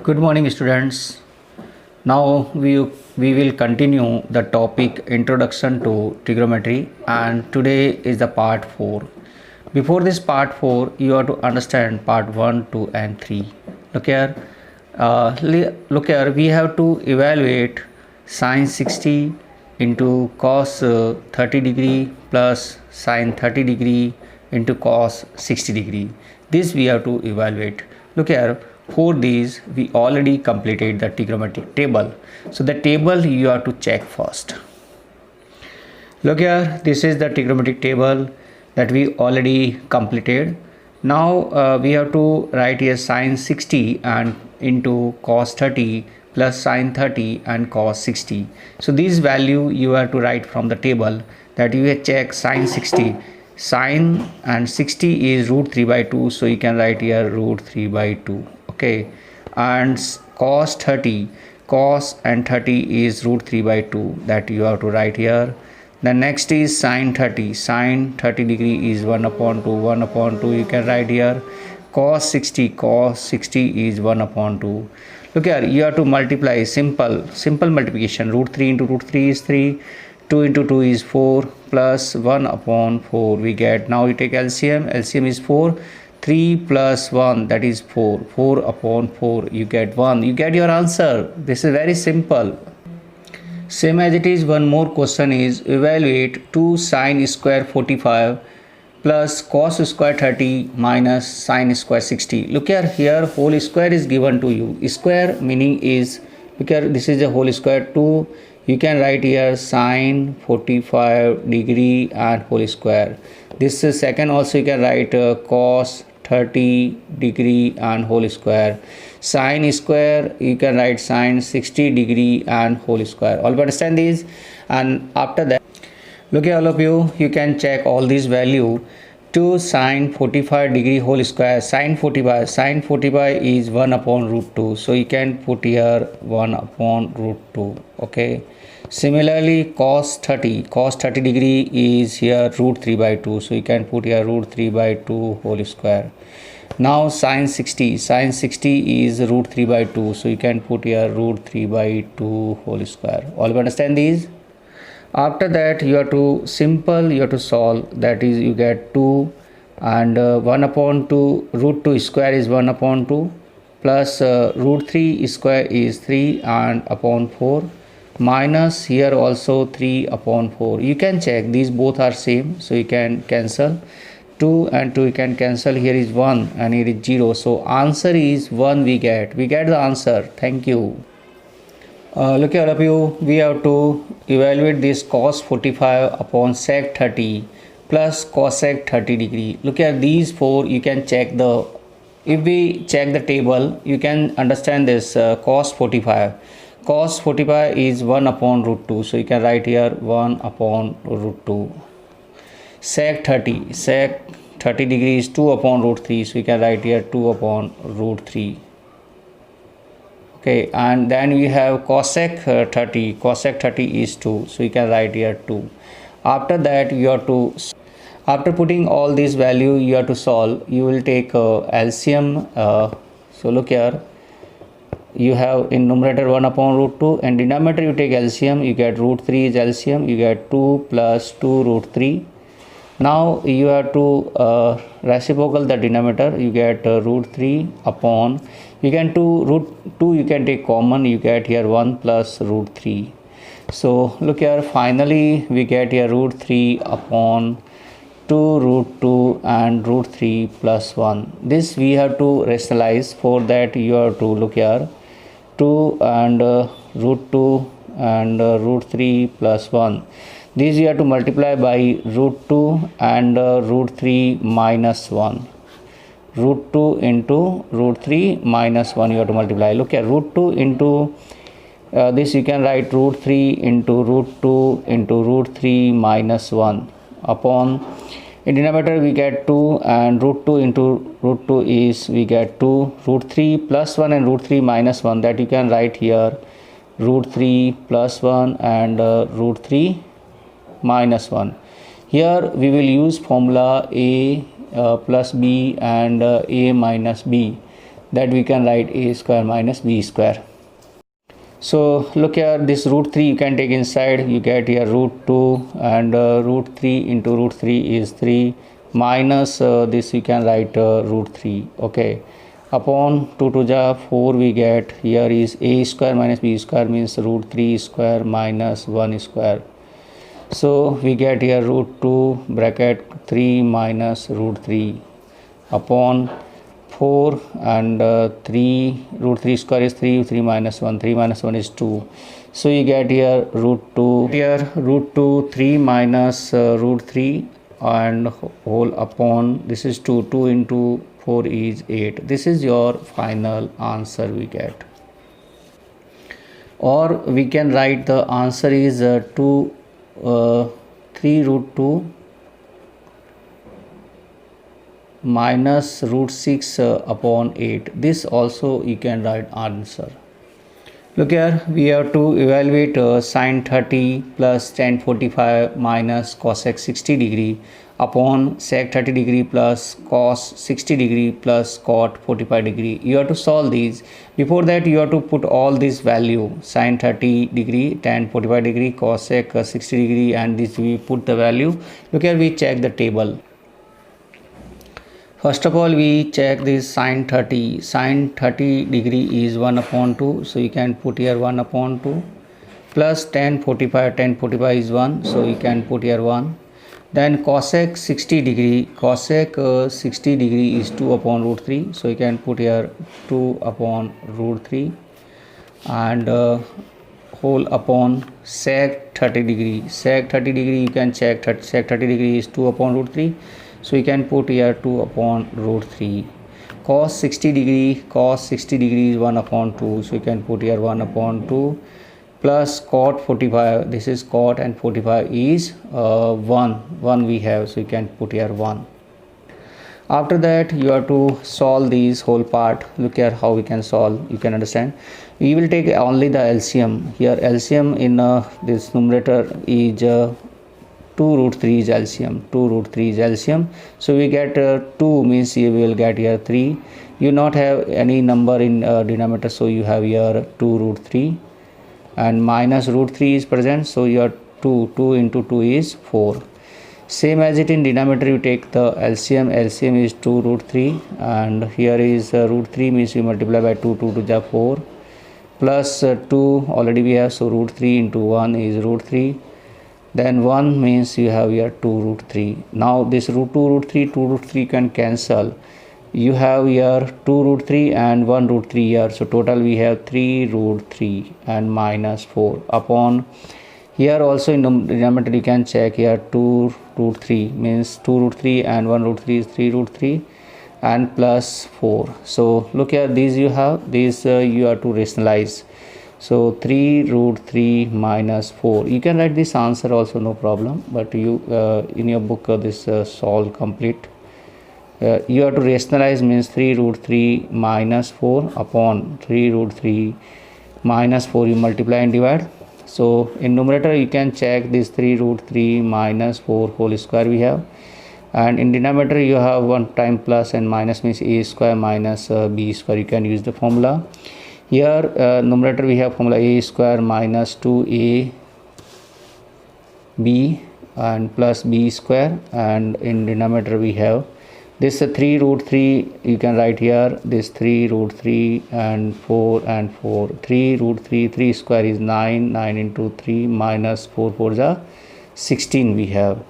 Good morning, students. Now we will continue the topic Introduction to Trigonometry, and today is the part 4. Before this part 4, you have to understand part 1, 2, and 3. Look here. We have to evaluate sine 60 into cos 30 degree plus sine 30 degree into cos 60 degree. This we have to evaluate. Look here, for these we already completed the trigonometric table. So the table you have to check first. Look here, this is the trigonometric table that we already completed. Now we have to write here sine 60 and into cos 30 plus sine 30 and cos 60. So this value you have to write from the table, that you check sine 60. Sine and 60 is root 3 by 2, so you can write here root 3 by 2. Okay, and cos 30, cos and 30 is root 3 by 2, that you have to write here. The next is sine 30. Sine 30 degree is 1 upon 2. 1 upon 2 you can write here. Cos 60. Cos 60 is 1 upon 2. Look here, you have to multiply. Simple multiplication. Root 3 into root 3 is 3. 2 into 2 is 4 plus 1 upon 4 we get. Now you take LCM. LCM is 4. 3 plus 1, that is 4. 4 upon 4 you get 1. You get your answer. This is very simple. Same as it is, one more question is evaluate 2 sine square 45 plus cos square 30 minus sine square 60. Look here whole square is given to you. Square meaning is, look here, this is a whole square. 2 you can write here sine 45 degree and whole square. This is second also you can write cos 30 degree and whole square. Sine square you can write sine 60 degree and whole square. All understand these? And after that, look here all of you, you can check all these value. 2 sine 45 degree whole square. Sine 45 is 1 upon root 2, so you can put here 1 upon root 2. Okay, similarly cos 30 degree is here root 3 by 2, so you can put here root 3 by 2 whole square. Now sine 60 is root 3 by 2, so you can put here root 3 by 2 whole square. All understand these? After that you have to solve, that is you get 2 and 1 upon 2, root 2 square is 1 upon 2 plus root 3 square is 3 and upon 4 minus here also 3 upon 4. You can check these both are same, so you can cancel. 2 and 2 you can cancel. Here is 1 and here is 0, so answer is 1. We get the answer. Thank you. Look here all of you, we have to evaluate this cos 45 upon sec 30 plus cosec 30 degree. Look at these four, you can check the, if we check the table you can understand this. Cos 45 is 1 upon root 2, so you can write here 1 upon root 2. Sec 30 degree is 2 upon root 3, so you can write here 2 upon root 3. Okay, and then we have cosec 30 is 2, so you can write here 2. After that you have to, after putting all these value you have to solve. You will take LCM. So look here, you have in numerator 1 upon root 2 and denominator you take LCM, you get root 3 is LCM, you get 2 plus 2 root 3. Now you have to reciprocal the denominator, you get root 3 upon, you can do root 2 you can take common, you get here 1 plus root 3. So look here, finally we get here root 3 upon 2 root 2 and root 3 plus 1. This we have to rationalize. For that you have to look here 2 and root 2 and root 3 plus 1. These you have to multiply by root 2 and root 3 minus 1. Root 2 into root 3 minus 1 you have to multiply. Look at root 2 into this you can write root 3 into root 2 into root 3 minus 1 upon, in denominator we get 2 and root 2 into root 2 is we get 2, root 3 plus 1 and root 3 minus 1, that you can write here root 3 plus 1 and root 3 minus 1. Here we will use formula A plus B and A minus B. that we can write a square minus b square. So look here, this root 3 you can take inside, you get here root 2, and root 3 into root 3 is 3, minus this you can write root 3, okay, upon 2 to the 4 we get here is a square minus b square means root 3 square minus 1 square. So we get here root 2 bracket 3 minus root 3 upon 4, and 3 root 3 square is 3, 3 minus 1, 3 minus 1 is 2. So you get here root 2, here root 2 3 minus root 3 and whole upon, this is 2, 2 into 4 is 8. This is your final answer we get. Or we can write the answer is 3 root 2 minus root 6 upon 8. This also you can write answer. Look here, we have to evaluate sine 30 plus tan 45 minus cosec 60 degree upon sec 30 degree plus cos 60 degree plus cot 45 degree. You have to solve these. Before that you have to put all this value, sine 30 degree, tan 45 degree, cosec 60 degree, and this we put the value. Look here, we check the table. First of all, we check this sine 30. Sine 30 degree is 1 upon 2. So you can put here 1 upon 2. Plus tan 45. Tan 45 is 1. So you can put here 1. Then cosec 60 degree. Cosec 60 degree is 2 upon root 3. So you can put here 2 upon root 3. And whole upon sec 30 degree. Sec 30 degree you can check. Sec 30 degree is 2 upon root 3. So you can put here 2 upon root 3. Cos 60 degree. Cos 60 degree is 1 upon 2. So you can put here 1 upon 2. Plus cot 45. This is cot and 45 is 1. 1 we have. So you can put here 1. After that you have to solve these whole part. Look here how we can solve. You can understand. We will take only the LCM. Here LCM in this numerator is 2 root 3 is LCM. 2 root 3 is LCM. So we get 2 means you will get here 3. You not have any number in denominator, so you have here 2 root 3, and minus root 3 is present, so your 2 into 2 is 4. Same as it in denominator, you take the LCM. LCM is 2 root 3, and here is root 3 means you multiply by 2, 2 to the 4, plus 2 already we have, so root 3 into 1 is root 3. Then 1 means you have here 2 root 3. Now this root 2 root 3, 2 root 3 can cancel. You have here 2 root 3 and 1 root 3 here. So total we have 3 root 3 and minus 4 upon. Here also in denominator you can check here 2 root 3 means 2 root 3 and 1 root 3 is 3 root 3 and plus 4. So look here, these you have, these you have to rationalize. So 3 root 3 minus 4. You can write this answer also, no problem. But you in your book this solve complete. You have to rationalize means 3 root 3 minus 4 upon 3 root 3 minus 4. You multiply and divide. So in numerator you can check this 3 root 3 minus 4 whole square we have. And in denominator you have one time plus and minus means a square minus b square. You can use the formula. Here numerator we have formula a square minus 2ab and plus b square, and in denominator we have this 3 root 3. You can write here this 3 root 3 and 4 and 4. 3 root 3, 3 square is 9, 9 into 3 minus 4 4 is 16 we have.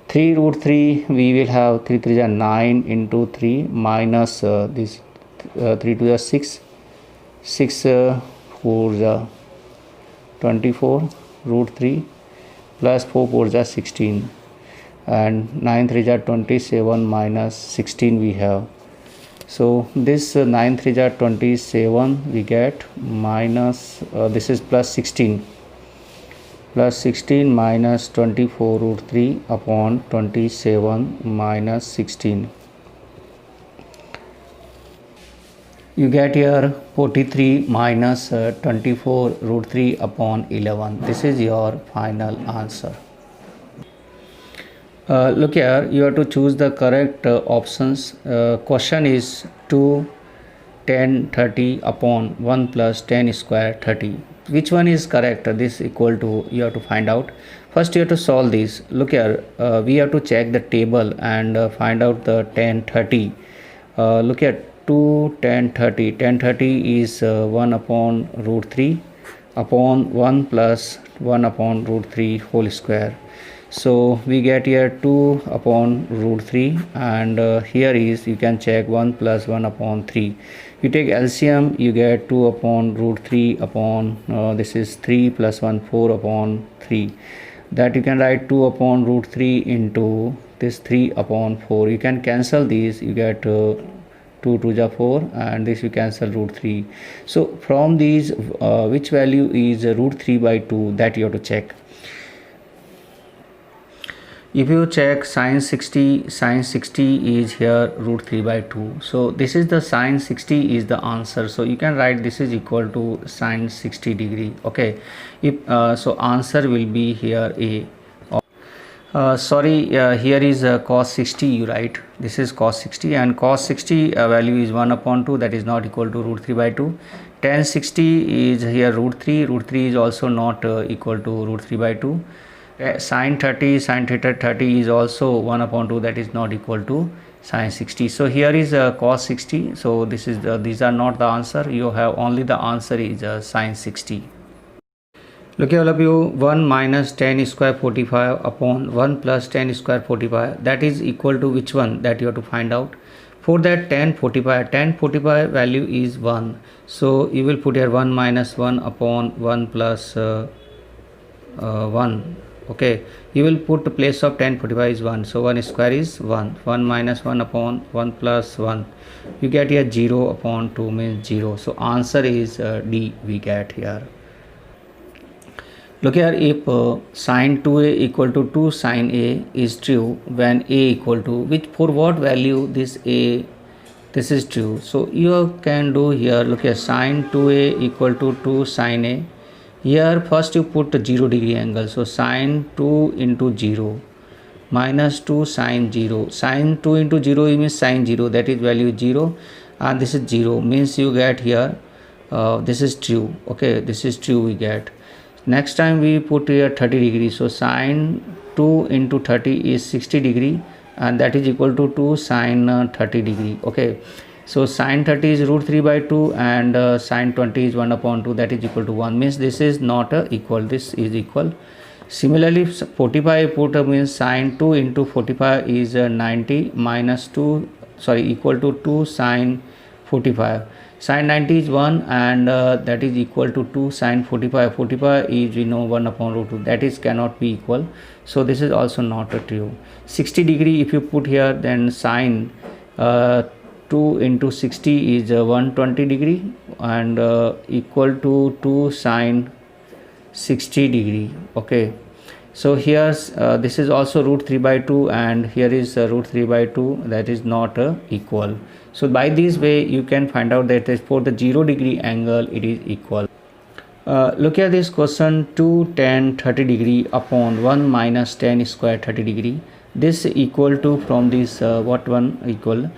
3 root 3 we will have 3 3 is 9 into 3 minus this 3 2 is 6. 6 4 is 24 root 3 plus 4 4 is 16, and 9 3 is 27 minus 16 we have. So this 9 3 is 27 we get minus this is plus 16 minus 24 root 3 upon 27 minus 16. You get here 43 minus 24 root 3 upon 11. This is your final answer. Look here, you have to choose the correct options. Question is 2 10 30 upon 1 plus 10 square 30. Which one is correct? This equal to, you have to find out. First you have to solve this. Look here, we have to check the table and find out the 10 30. Look at 2 10 30. 10 30 is 1 upon root 3 upon 1 plus 1 upon root 3 whole square. So we get here 2 upon root 3, and here is, you can check 1 plus 1 upon 3. You take LCM, you get 2 upon root 3 upon this is 3 plus 1 4 upon 3. That you can write 2 upon root 3 into this 3 upon 4. You can cancel these, you get 2 2 is 4, and this you cancel root 3. So from these which value is root 3 by 2, that you have to check. If you check sine 60 is here root 3 by 2. So this is the sine 60 is the answer. So you can write this is equal to sine 60 degree. Okay, if so answer will be here A. Here is cos 60, you write this is cos 60, and cos 60 value is 1 upon 2, that is not equal to root 3 by 2. Tan 60 is here root 3 is also not equal to root 3 by 2. Sin 30 sin theta 30 is also 1 upon 2, that is not equal to sin 60. So here is cos 60. So this is these are not the answer. You have only the answer is sin 60. Look here all of you, 1 minus 10 square 45 upon 1 plus 10 square 45, that is equal to which one, that you have to find out. For that 10 45 value is 1. So you will put here 1 minus 1 upon 1 plus 1. Okay, you will put the place of 10 45 is 1. So 1 square is 1. 1 minus 1 upon 1 plus 1. You get here 0 upon 2 means 0. So answer is D we get here. Look here, if sin 2a equal to 2 sin a is true when a equal to, which for what value this a, this is true. So you can do here, look here, sin 2a equal to 2 sin a. Here first you put the 0 degree angle. So sin 2 into 0 minus 2 sin 0. Sin 2 into 0 means sin 0, that is value 0, and this is 0 means you get here this is true. Okay, this is true we get. Next time we put here 30 degree. So sin 2 into 30 is 60 degree, and that is equal to 2 sin 30 degree. Okay, so sin 30 is root 3 by 2, and sin 20 is 1 upon 2, that is equal to 1, means this is not equal, this is equal. Similarly 45 put means sin 2 into 45 is 90 minus 2 equal to 2 sin 45. Sin 90 is 1, and that is equal to 2 sin 45. 45 is, we know, 1 upon root 2, that is cannot be equal. So this is also not true. 60 degree if you put here, then sin 2 into 60 is 120 degree, and equal to 2 sin 60 degree. Okay, so here this is also root 3 by 2, and here is root 3 by 2, that is not equal. So by this way you can find out that for the 0 degree angle it is equal. Look at this question, 2 tan 30 degree upon 1 minus 10 square 30 degree. This equal to, from this what one equal,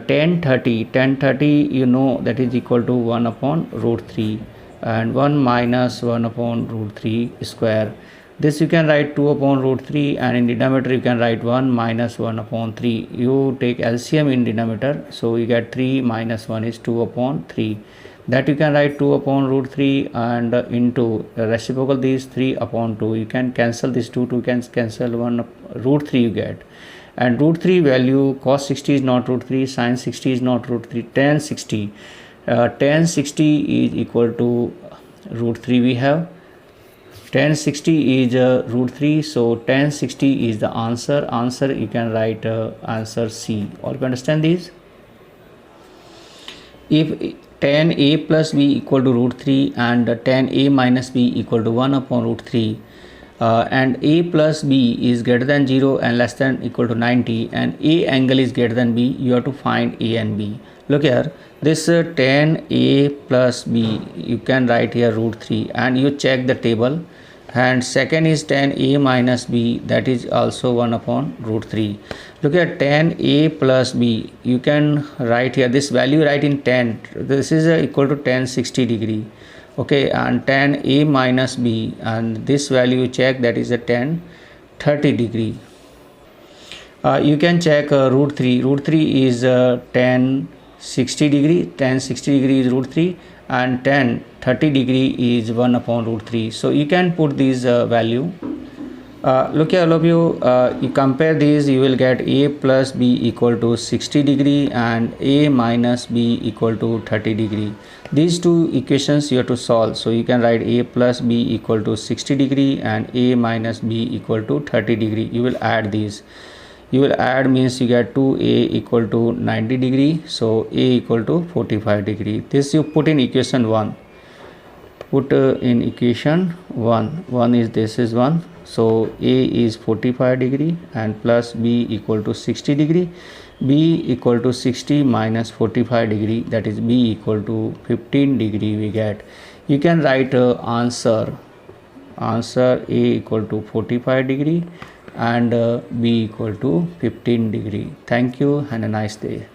tan 30 you know that is equal to 1 upon root 3, and 1 minus 1 upon root 3 square. This you can write 2 upon root 3, and in denominator you can write 1 minus 1 upon 3. You take LCM in denominator, so you get 3 minus 1 is 2 upon 3. That you can write 2 upon root 3, and into reciprocal these 3 upon 2. You can cancel this 2 can cancel 1 root 3 you get. And root 3 value, cos 60 is not root 3, sin 60 is not root 3, tan 60. Tan 60 is equal to root 3 we have. Tan 60 is root 3, so tan 60 is the answer. Answer you can write answer C. All you understand these? If tan a plus b equal to root 3 and tan a minus b equal to 1 upon root 3, and a plus b is greater than 0 and less than equal to 90, and a angle is greater than b, you have to find a and b. Look here, this tan a plus b, you can write here root 3, and you check the table, and second is tan a minus b, that is also 1 upon root 3. Look at tan a plus b, you can write here this value, write in tan, this is equal to tan 60 degree, okay, and tan a minus b, and this value you check, that is a tan 30 degree. You can check root 3. Root 3 is tan 60 degree. Tan 60 degree is root 3, and tan 30 degree is 1 upon root 3. So you can put this value. Look here, all of you. You compare these, you will get a plus b equal to 60 degree and a minus b equal to 30 degree. These two equations you have to solve. So you can write a plus b equal to 60 degree and a minus b equal to 30 degree. You will add these. You will add means you get 2a equal to 90 degree, so a equal to 45 degree. This you put in equation 1. Put in equation 1 is this is 1, so a is 45 degree and plus b equal to 60 degree. B equal to 60 minus 45 degree, that is b equal to 15 degree we get. You can write answer a equal to 45 degree and b equal to 15 degree. Thank you and a nice day.